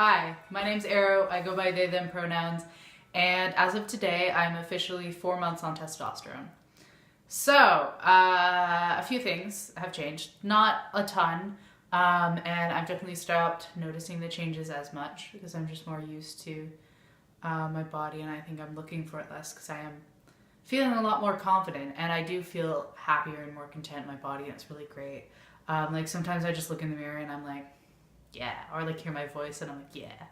Hi, my name's Arrow. I go by they, them pronouns. And as of today, I'm officially 4 months on testosterone. So, a few things have changed. Not a ton. And I've definitely stopped noticing the changes as much because I'm just more used to my body, and I think I'm looking for it less because I am feeling a lot more confident, and I do feel happier and more content in my body, and it's really great. Like sometimes I just look in the mirror and I'm like, yeah, or like hear my voice and I'm like, yeah.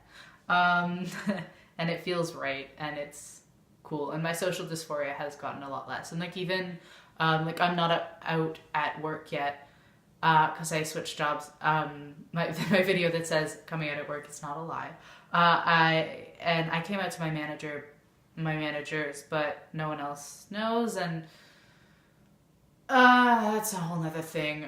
And it feels right and it's cool. And my social dysphoria has gotten a lot less. And like even, like I'm not out at work yet because I switched jobs. My video that says coming out at work, it's not a lie. I came out to my managers, but no one else knows, and that's a whole nother thing.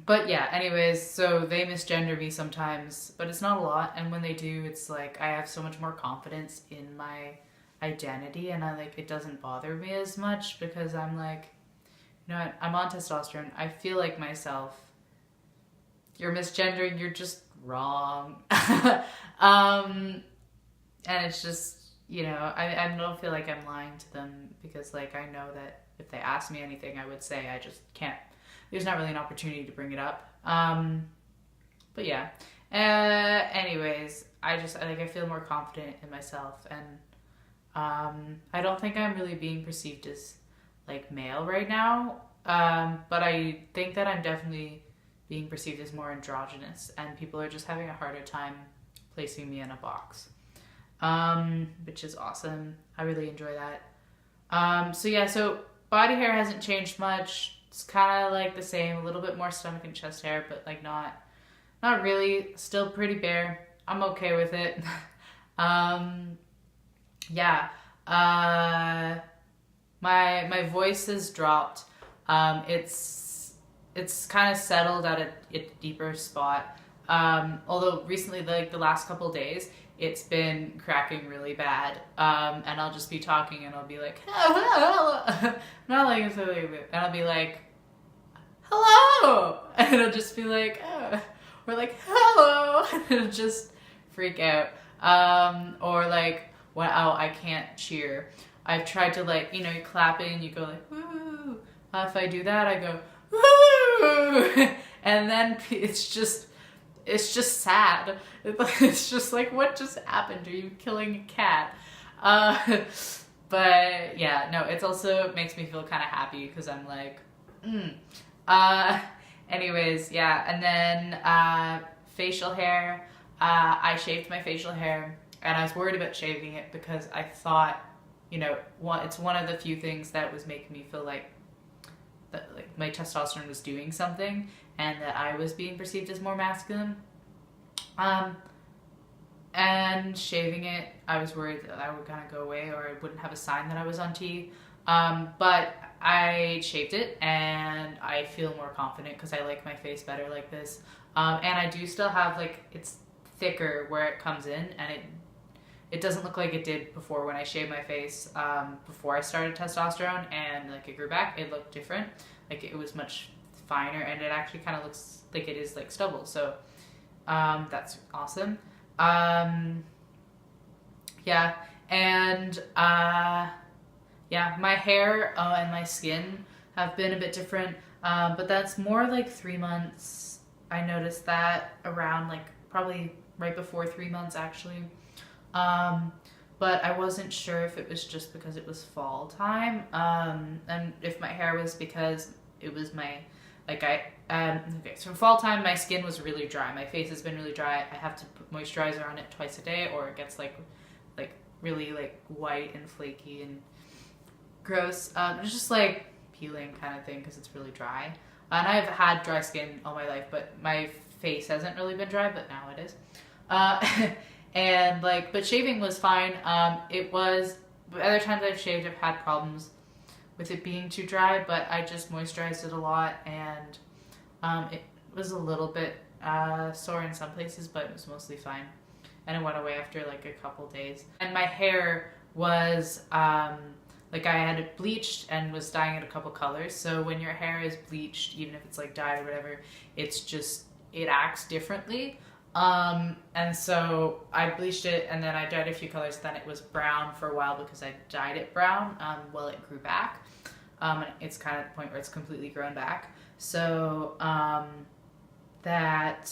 But yeah, anyways, so they misgender me sometimes, but it's not a lot, and when they do, it's like I have so much more confidence in my identity, and it doesn't bother me as much because I'm like, you know what, I'm on testosterone, I feel like myself. You're misgendering, you're just wrong. And it's just, you know, I don't feel like I'm lying to them because like I know that if they ask me anything, I would say I just can't. There's not really an opportunity to bring it up. But yeah. Anyways, I feel more confident in myself, and I don't think I'm really being perceived as like male right now. But I think that I'm definitely being perceived as more androgynous, and people are just having a harder time placing me in a box. Which is awesome. I really enjoy that. So body hair hasn't changed much. It's kind of like the same, a little bit more stomach and chest hair, but like not really. Still pretty bare. I'm okay with it. My voice has dropped. It's kind of settled at a deeper spot. Although recently, like the last couple days, it's been cracking really bad. And I'll just be talking and I'll be like, not like something, and I'll be like, hello, and it'll just be like, or like, hello, and it'll just freak out. Or like, wow, I can't cheer. I've tried to like, you know, you clap it and you go like, woo. If I do that, I go, woo, and then it's just sad. It's just like, what just happened? Are you killing a cat? But yeah, no, it also makes me feel kind of happy because I'm like, anyways, yeah. And then facial hair. I shaved my facial hair, and I was worried about shaving it because I thought, you know, it's one of the few things that was making me feel like that like my testosterone was doing something and that I was being perceived as more masculine. And shaving it, I was worried that I would kind of go away or I wouldn't have a sign that I was on T. But I shaved it and I feel more confident because I like my face better like this. And I do still have like, it's thicker where it comes in, and it doesn't look like it did before when I shaved my face before I started testosterone, and like it grew back. It looked different. Like it was much finer, and it actually kind of looks like it is like stubble. So that's awesome. Yeah, and my hair and my skin have been a bit different, but that's more like 3 months. I noticed that around like probably right before 3 months actually. But I wasn't sure if it was just because it was fall time, and if my hair was because it was my, okay, so fall time, my skin was really dry. My face has been really dry. I have to put moisturizer on it twice a day, or it gets like really like white and flaky and gross. It's just like peeling kind of thing because it's really dry. And I've had dry skin all my life, but my face hasn't really been dry, but now it is. And like, but shaving was fine. It was, other times I've shaved, I've had problems with it being too dry, but I just moisturized it a lot, and it was a little bit sore in some places, but it was mostly fine. And it went away after like a couple days. And my hair was, like I had it bleached and was dyeing it a couple colors. So when your hair is bleached, even if it's like dyed or whatever, it's just, it acts differently. And so I bleached it, and then I dyed a few colors. Then it was brown for a while because I dyed it brown while it grew back. And it's kind of the point where it's completely grown back. So that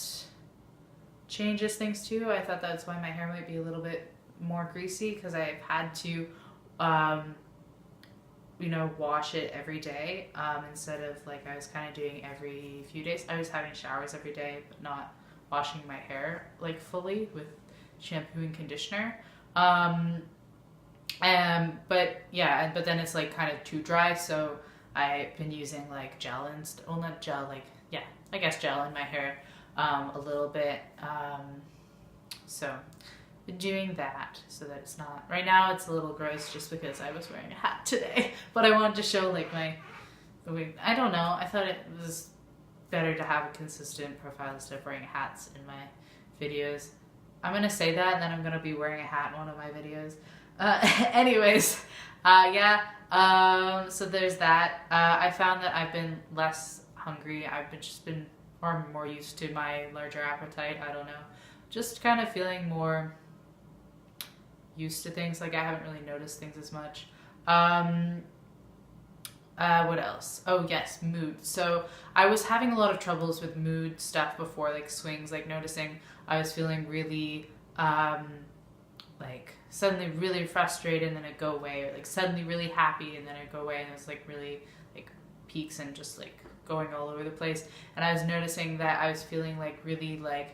changes things too. I thought that's why my hair might be a little bit more greasy, because I've had to, wash it every day instead of like I was kind of doing every few days. I was having showers every day, but not washing my hair like fully with shampoo and conditioner. But then it's like kind of too dry, so I've been using like gel not gel, like, yeah, I guess gel in my hair a little bit. So been doing that so that it's not, right now it's a little gross just because I was wearing a hat today, but I wanted to show like the way, I don't know, I thought it was better to have a consistent profile instead of wearing hats in my videos. I'm gonna say that, and then I'm gonna be wearing a hat in one of my videos. So there's that. I found that I've been less hungry. I've been more used to my larger appetite. I don't know. Just kind of feeling more used to things. Like I haven't really noticed things as much. What else? Oh yes, mood. So I was having a lot of troubles with mood stuff before, like swings, like noticing I was feeling really like suddenly really frustrated and then it'd go away, or like suddenly really happy and then it'd go away, and it was like really like peaks and just like going all over the place. And I was noticing that I was feeling like really like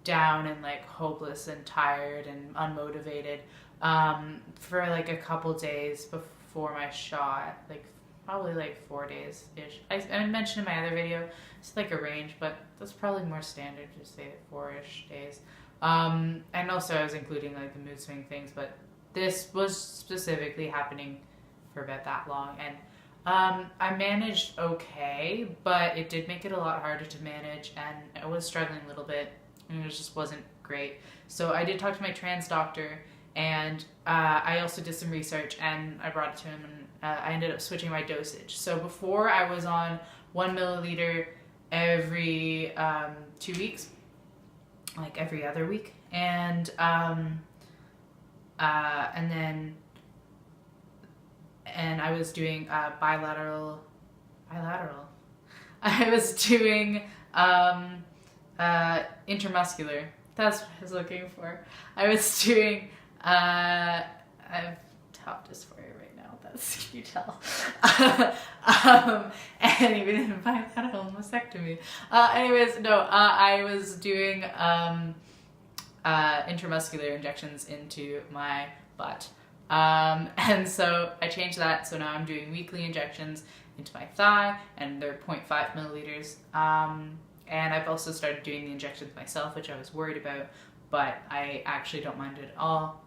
down and like hopeless and tired and unmotivated for like a couple days before my shot, like probably like 4 days-ish. I mentioned in my other video, it's like a range, but that's probably more standard to say 4-ish days. And also I was including like the mood swing things, but this was specifically happening for about that long. And I managed okay, but it did make it a lot harder to manage, and I was struggling a little bit, and it just wasn't great. So I did talk to my trans doctor, and I also did some research, and I brought it to him, and I ended up switching my dosage. So before I was on 1 milliliter every 2 weeks, like every other week, and I was doing bilateral. I was doing intramuscular. That's what I was looking for. I was doing. I have top dysphoria right now. That's, you tell. And even in bilateral mastectomy. I was doing intramuscular injections into my butt. And so I changed that, so now I'm doing weekly injections into my thigh, and they're 0.5 milliliters. And I've also started doing the injections myself, which I was worried about, but I actually don't mind it at all.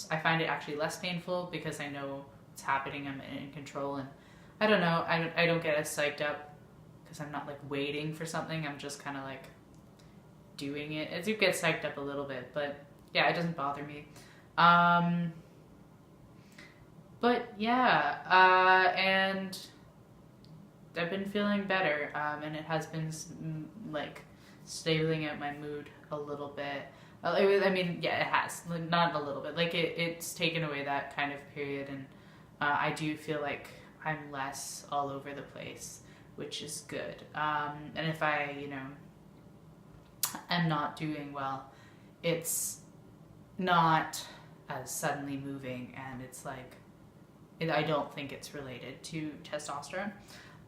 I find it actually less painful because I know what's happening, I'm in control, and I don't know, I don't get as psyched up because I'm not like waiting for something, I'm just kind of like doing it. I do get psyched up a little bit, but yeah, it doesn't bother me. But yeah, and I've been feeling better, and it has been like stabling out my mood a little bit. It has, not a little bit. Like it's taken away that kind of period, and I do feel like I'm less all over the place, which is good. And if I, am not doing well, it's not as suddenly moving, and it's like, I don't think it's related to testosterone.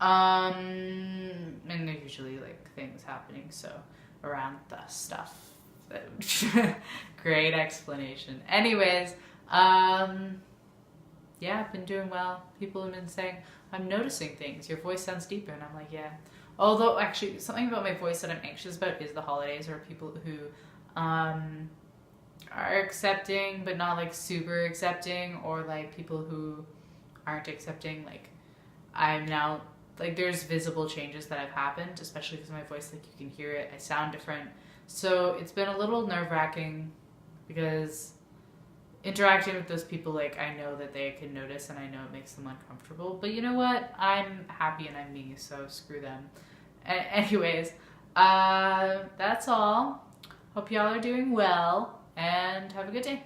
And there's usually like things happening around the stuff. Great explanation. Anyways, yeah, I've been doing well. People have been saying, I'm noticing things. Your voice sounds deeper. And I'm like, yeah. Although actually something about my voice that I'm anxious about is the holidays, or people who are accepting but not like super accepting, or like people who aren't accepting. Like I'm now, like there's visible changes that have happened, especially because my voice, like you can hear it, I sound different. So it's been a little nerve-wracking because interacting with those people, like I know that they can notice, and I know it makes them uncomfortable, but you know what, I'm happy and I'm me, so screw them. Anyways, that's all. Hope y'all are doing well and have a good day.